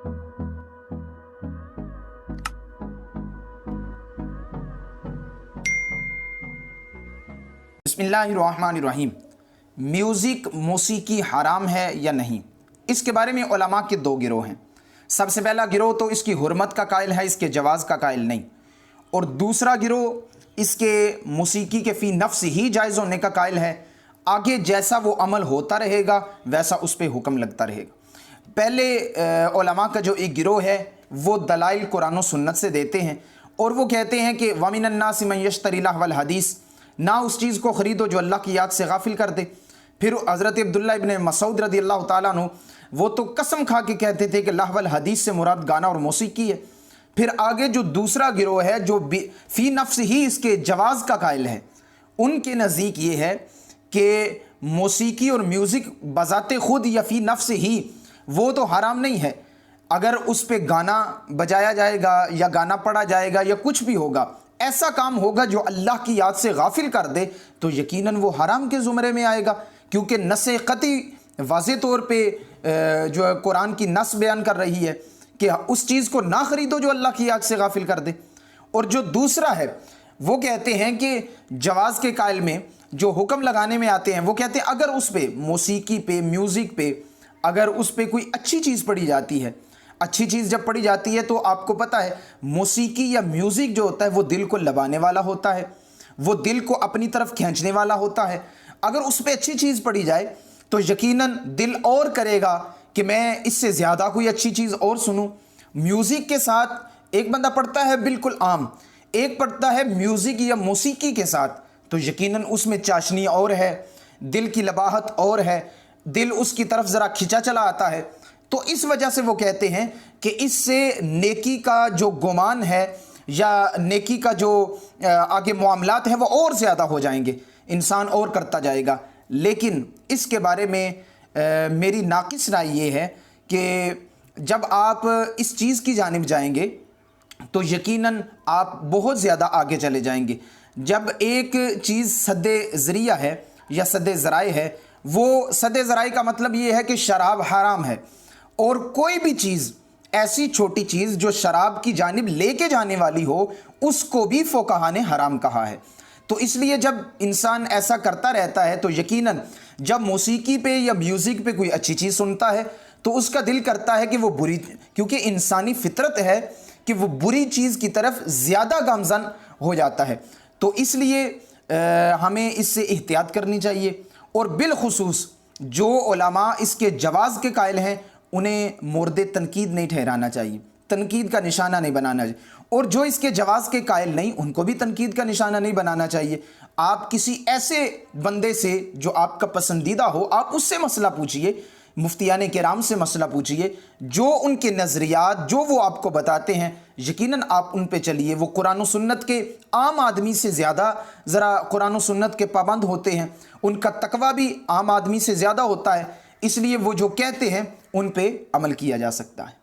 بسم اللہ الرحمن الرحیم۔ میوزک موسیقی حرام ہے یا نہیں، اس کے بارے میں علماء کے دو گروہ ہیں۔ سب سے پہلا گروہ تو اس کی حرمت کا قائل ہے، اس کے جواز کا قائل نہیں، اور دوسرا گروہ اس کے موسیقی کے فی نفس ہی جائز ہونے کا قائل ہے، آگے جیسا وہ عمل ہوتا رہے گا ویسا اس پہ حکم لگتا رہے گا۔ پہلے علماء کا جو ایک گروہ ہے وہ دلائل قرآن و سنت سے دیتے ہیں، اور وہ کہتے ہیں کہ وَمِنَ النَّاسِ مَن يَشْتَرِي لَهْوَ الْحَدِيثِ، نہ اس چیز کو خریدو جو اللہ کی یاد سے غافل کر دے۔ پھر حضرت عبداللہ ابن مسعود رضی اللہ تعالیٰ عنہ وہ تو قسم کھا کے کہتے تھے کہ لہو الحدیث سے مراد گانا اور موسیقی ہے۔ پھر آگے جو دوسرا گروہ ہے جو فی نفس ہی اس کے جواز کا قائل ہے، ان کے نزدیک یہ ہے کہ موسیقی اور میوزک بذات خود یا فی نفس ہی وہ تو حرام نہیں ہے، اگر اس پہ گانا بجایا جائے گا یا گانا پڑھا جائے گا یا کچھ بھی ہوگا، ایسا کام ہوگا جو اللہ کی یاد سے غافل کر دے تو یقیناً وہ حرام کے زمرے میں آئے گا، کیونکہ نص قطعی واضح طور پہ جو قرآن کی نص بیان کر رہی ہے کہ اس چیز کو نہ خریدو جو اللہ کی یاد سے غافل کر دے۔ اور جو دوسرا ہے وہ کہتے ہیں کہ جواز کے قائل میں جو حکم لگانے میں آتے ہیں وہ کہتے ہیں اگر اس پہ موسیقی پہ میوزک پہ اگر اس پہ کوئی اچھی چیز پڑھی جاتی ہے، اچھی چیز جب پڑھی جاتی ہے تو آپ کو پتہ ہے موسیقی یا میوزک جو ہوتا ہے وہ دل کو لبانے والا ہوتا ہے، وہ دل کو اپنی طرف کھینچنے والا ہوتا ہے۔ اگر اس پہ اچھی چیز پڑھی جائے تو یقیناً دل اور کرے گا کہ میں اس سے زیادہ کوئی اچھی چیز اور سنوں۔ میوزک کے ساتھ ایک بندہ پڑھتا ہے بالکل عام، ایک پڑھتا ہے میوزک یا موسیقی کے ساتھ تو یقیناً اس میں چاشنی اور ہے، دل کی لباہت اور ہے، دل اس کی طرف ذرا کھینچا چلا آتا ہے۔ تو اس وجہ سے وہ کہتے ہیں کہ اس سے نیکی کا جو گمان ہے یا نیکی کا جو آگے معاملات ہیں وہ اور زیادہ ہو جائیں گے، انسان اور کرتا جائے گا۔ لیکن اس کے بارے میں میری ناقص رائے یہ ہے کہ جب آپ اس چیز کی جانب جائیں گے تو یقیناً آپ بہت زیادہ آگے چلے جائیں گے۔ جب ایک چیز سد ذریعہ ہے یا سد ذرائع ہے، وہ سد ذرائع کا مطلب یہ ہے کہ شراب حرام ہے، اور کوئی بھی چیز ایسی چھوٹی چیز جو شراب کی جانب لے کے جانے والی ہو اس کو بھی فقہا نے حرام کہا ہے۔ تو اس لیے جب انسان ایسا کرتا رہتا ہے تو یقیناً جب موسیقی پہ یا میوزک پہ کوئی اچھی چیز سنتا ہے تو اس کا دل کرتا ہے کہ وہ بری، کیونکہ انسانی فطرت ہے کہ وہ بری چیز کی طرف زیادہ گامزن ہو جاتا ہے۔ تو اس لیے ہمیں اس سے احتیاط کرنی چاہیے، اور بالخصوص جو علماء اس کے جواز کے قائل ہیں انہیں مورد تنقید نہیں ٹھہرانا چاہیے، تنقید کا نشانہ نہیں بنانا چاہیے، اور جو اس کے جواز کے قائل نہیں ان کو بھی تنقید کا نشانہ نہیں بنانا چاہیے۔ آپ کسی ایسے بندے سے جو آپ کا پسندیدہ ہو آپ اس سے مسئلہ پوچھئے، مفتیان کرام سے مسئلہ پوچھئے، جو ان کے نظریات جو وہ آپ کو بتاتے ہیں یقیناً آپ ان پہ چلیے۔ وہ قرآن و سنت کے عام آدمی سے زیادہ ذرا قرآن و سنت کے پابند ہوتے ہیں، ان کا تقویٰ بھی عام آدمی سے زیادہ ہوتا ہے، اس لیے وہ جو کہتے ہیں ان پہ عمل کیا جا سکتا ہے۔